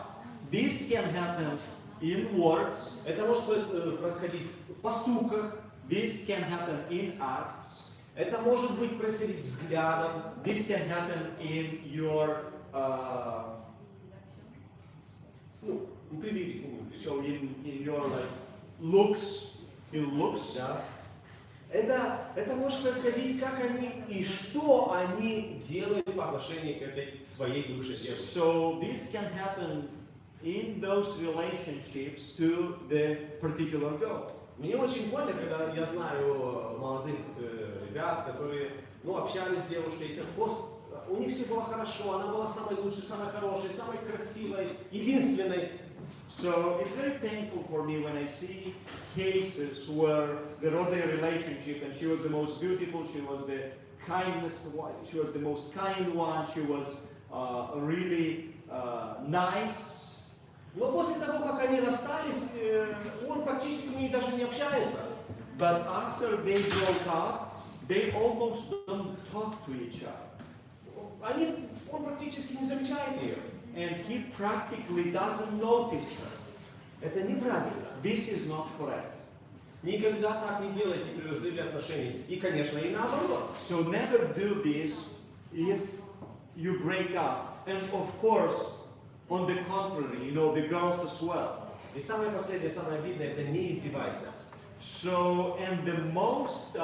This can happen in words. это может происходить в поступках, This can happen in acts. это может быть происходить взглядом, This can happen in your ну, привели, so in your like looks, in looks. да. Это может происходить, как они и что они делают по отношению к этой своей бывшей девушке. So this can happen in those relationships to the particular girl. Мне очень больно, когда я знаю молодых ребят, которые общались с девушкой, и у них все было хорошо, она была самой лучшей, самой хорошей, самой красивой, единственной. So it's very painful for me when I see cases where there was a relationship and she was the most beautiful, she was the kindest one, she was the most kind one, she was really nice. Но после того, как они расстались, он практически с ней даже не общается. But after they broke up, they almost don't talk to each other. Он практически не замечает ее. And he practically doesn't notice her. Это неправильно. This is not correct. Никогда так не делайте при разрыве отношений. И, конечно, и наоборот. So never do this if you break up. And of course, on the contrary, the girls as well. И самое последнее, самое обидное, это не издевайся. So, and the most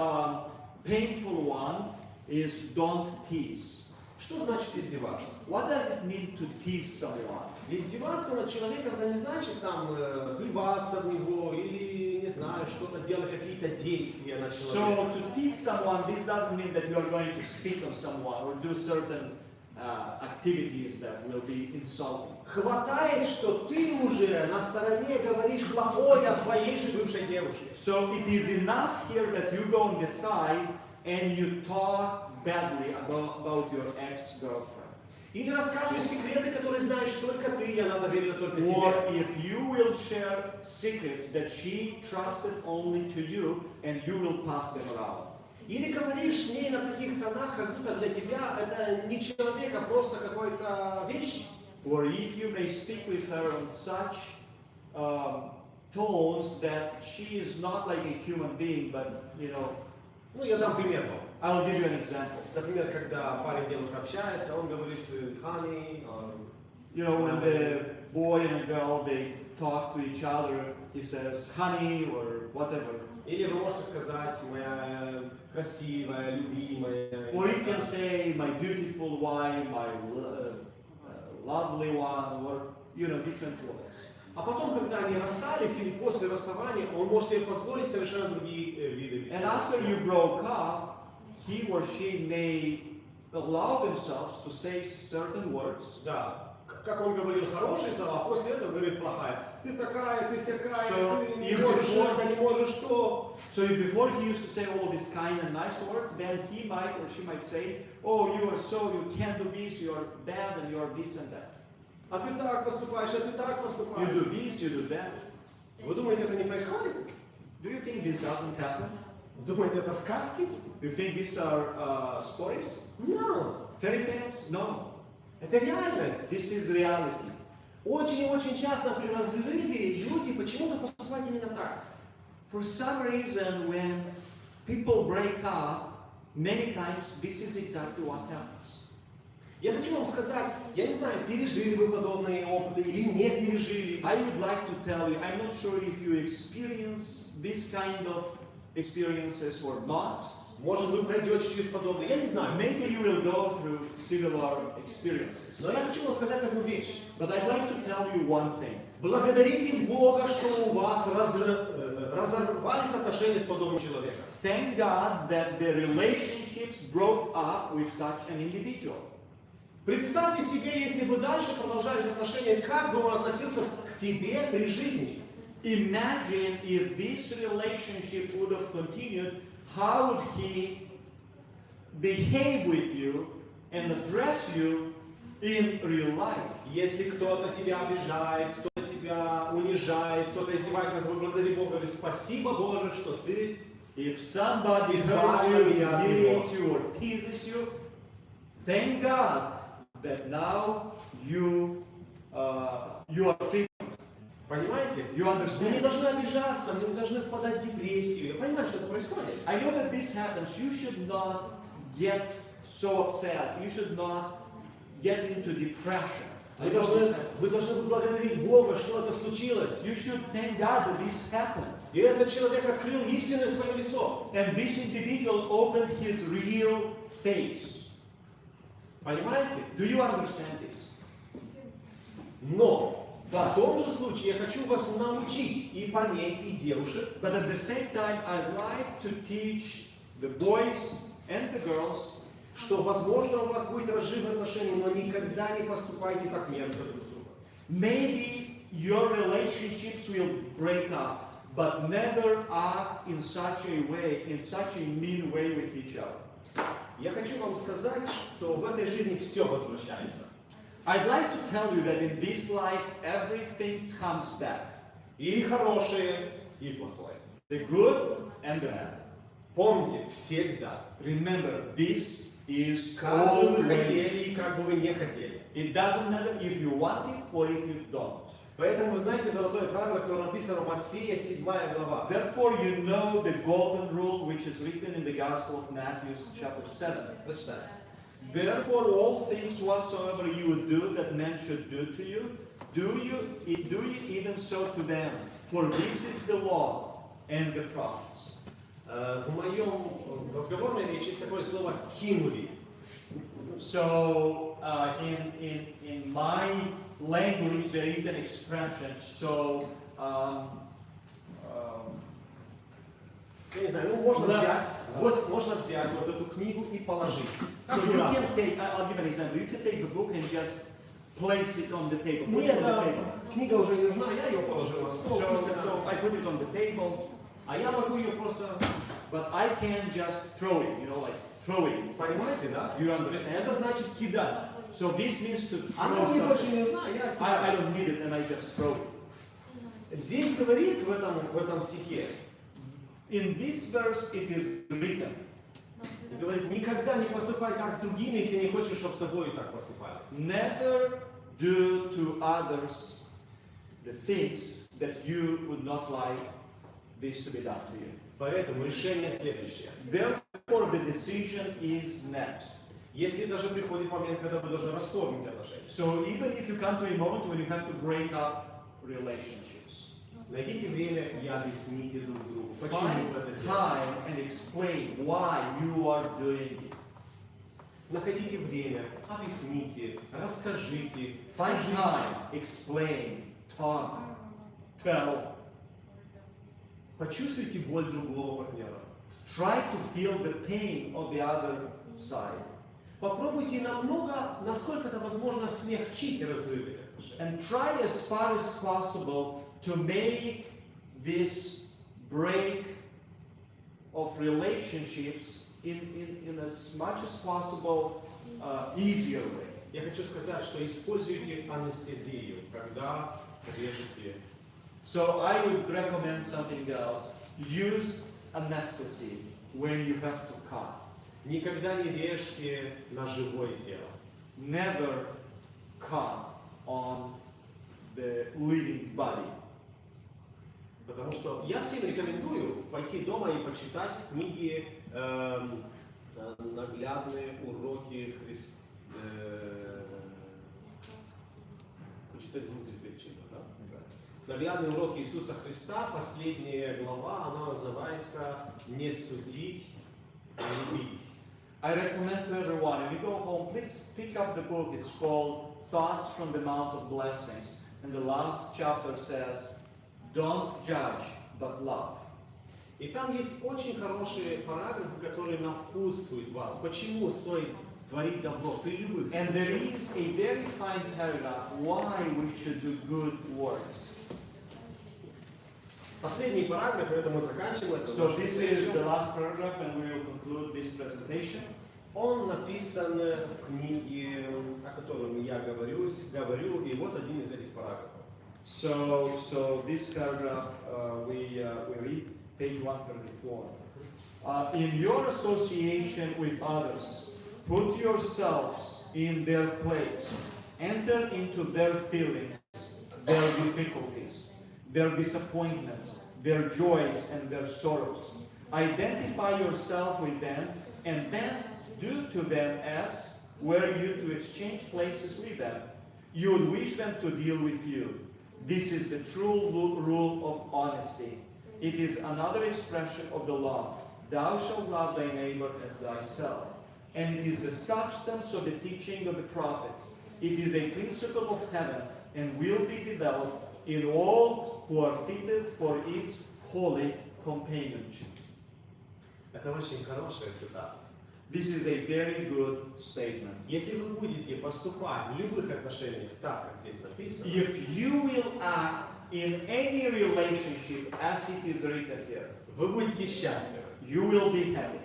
painful one is don't tease. Что значит издеваться? What does it mean to tease someone? Издеваться над человеком, это не значит там плеваться в него или, не знаю, что-то делать, какие-то действия на человека. So to tease someone, this doesn't mean that you are going to speak on someone or do certain activities that will be insulting. Хватает, что ты уже на стороне говоришь плохое о твоей же бывшей девушке. So it is enough here that you go on the side and you talk badly about your ex-girlfriend. Или расскажешь секреты, которые знаешь только ты, и она доверила только Or тебе. if you will share secrets that she trusted only to you and you will pass them around. Или говоришь с ней на таких тонах, как будто для тебя это не человек, а просто какой-то вещь. Or if you may speak with her on such tones that she is not like a human being, but Ну, я дам пример. I'll give you an example. Например, когда парень и девушка общаются, он говорит honey, When the boy and girl they talk to each other, he says honey or whatever. или вы можете сказать моя красивая, любимая. Or you can say my beautiful wife, my lovely one, or different words. А потом, когда они расстались или после расставания, он может себе позволить совершенно другие виды. And after you broke up, he or she may allow themselves to say certain words. Да, как он говорил хорошие слова, а после этого говорит плохая. Ты такая, ты сякая, So, ты не if можешь before- это, не можешь то. So before he used to say all these kind and nice words, then he might or she might say, oh, you can't do this, you are bad and you are this and that. А ты так поступаешь, а ты так You поступаешь. do this, you do that. Вы думаете, это не происходит? Do you think this doesn't happen? Думаете, это сказки? Do you think these are stories? No. Fairy tales? No. Это реальность. This is reality. Очень и очень часто при разрыве люди почему-то поступают именно так. For some reason, when people break up, many times this is exactly what happens. Я хочу вам сказать, я не знаю, пережили вы подобные опыты или не пережили. I would like to tell you, I'm not sure if you experience this kind of experiences or not. Может, вы пройдете через подобное, я не знаю. Maybe you will go through similar experiences. Но я хочу вам сказать одну вещь. But I'd like to tell you one thing. Благодарите Бога, что у вас разорвались отношения с подобным человеком. Thank God that the relationships broke up with such an individual. Представьте себе, если бы дальше продолжались отношения, как бы он относился к тебе при жизни. Imagine if this relationship would have continued, how would he behave with you and address you in real life? Если кто-то тебя обижает, кто-то тебя унижает, кто-то издевается, вы благодари Бога, говорит, спасибо Боже, что ты... If somebody Избавь hurts you, меня от него. hates you, or teases you, thank God that now you are free. Понимаете? You Мы не understand? должны обижаться, мы не должны впадать в депрессию. Я понимаю, что это происходит. I know that this happens. You should not get so upset. You should not get into depression. I know this happens. Вы должны благодарить Бога, что это случилось. You should thank God that this happened. И этот человек открыл истинное свое лицо. And this individual opened his real face. Понимаете? Do you understand this? Но в том же случае я хочу вас научить и парней, и девушек, But at the same time, I'd like to teach the boys and the girls, что, возможно, у вас будет разрыв отношений, но никогда не поступайте так мерзко друг с другом. maybe your relationships will break up, but never act in such a way, in such a mean way with each other. Я хочу вам сказать, что в этой жизни все возвращается. I'd like to tell you that in this life, everything comes back. И хорошее, и плохое. The good and the bad. Помните, всегда. Remember, this is Как бы вы always. хотели и как бы вы не хотели. It doesn't matter if you want it or if you don't. Поэтому вы знаете золотое правило, которое написано в Матфея 7 глава. Therefore, you know the golden rule which is written in the Gospel of Matthew, chapter 7. Прочитай. Therefore, all things whatsoever you would do that men should do to you, do you even so to them. For this is the law and the prophets. В моем разговорной речи есть такое слово «кинули». So, in my language, there is an expression. So, Я не знаю, можно взять вот эту книгу и положить. so you can take. I'll give an example. You can take the book and just place it on the table. Put Мне it on the эта table. книга уже не нужна, я ее положил на стол. So I put it on the table, А я могу ее просто... but I can just throw it. You know, like throw it. Понимаете, да? You understand? Это значит кидать. So this means to Она throw мне больше something. не нужна, я I кидаю. don't need it and I just throw it. Здесь говорит в этом стихе, In this verse, it is written. говорит, никогда не поступай так с другими, если не хочешь, чтобы с собой так поступали. Never do to others the things that you would not like this to be done to you. Поэтому решение следующее. Therefore, the decision is next. Если даже приходит момент, когда вы должны расторгнуть отношения, So even if you come to a moment when you have to break up relationships, найдите время и объясните друг другу, почему find вы это делаете. time and explain why you are doing it. Находите время, объясните, расскажите, Find скажите. time, explain, talk, tell. Почувствуйте боль другого партнера. Try to feel the pain of the other side. Попробуйте насколько это возможно, смягчить разрыв этих отношений. And try as far as possible to make this break of relationships in as much as possible easier way. Я хочу сказать, что используйте анестезию, когда режете. So I would recommend something else. Use anesthesia when you have to cut. Никогда не режьте на живое тело. Never cut on the living body. Потому что я всем рекомендую пойти дома и почитать в книге наглядные уроки Христа. Почитать внутрь причины, да? Наглядные уроки Иисуса Христа, последняя глава, она называется «Не судить, а любить». I recommend to everyone, when you go home, please pick up the book. It's called Thoughts from the Mount of Blessings. And the last chapter says, don't judge, but love. И там есть очень хорошие параграфы, которые напутствуют вас, почему стоит творить добро при любых And there случаях. is a very fine paragraph why we should do good works. Последний параграф, на этом мы заканчиваем. эту So нашу this встречу. is the last paragraph and we will conclude this presentation. Он написан в книге, о котором я говорю, и вот один из этих параграфов. So this paragraph we read, page 134. In your association with others, put yourselves in their place, enter into their feelings, their difficulties, their disappointments, their joys and their sorrows. Identify yourself with them and then do to them as were you to exchange places with them. You would wish them to deal with you. This is the true rule of honesty. It is another expression of the law. Thou shalt love thy neighbor as thyself. And it is the substance of the teaching of the prophets. It is a principle of heaven and will be developed in all who are fitted for its holy companionship. Это очень хорошая цитата. This is a very good statement. Если вы будете поступать в любых отношениях так, как здесь написано, If you will act in any relationship as it is written here, вы будете счастливы. you will be happy.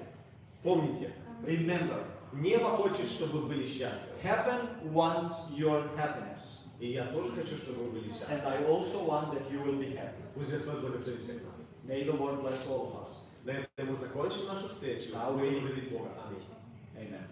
Помните, Remember, небо хочет, чтобы вы были счастливы. heaven wants your happiness. И я тоже хочу, чтобы вы были And счастливы. I also want that you will be happy. Пусть Господь благословит всех нас. May the Lord bless all of us. На этом мы закончим нашу встречу. Now Будем we- благодарить Бога. Аминь. Amen.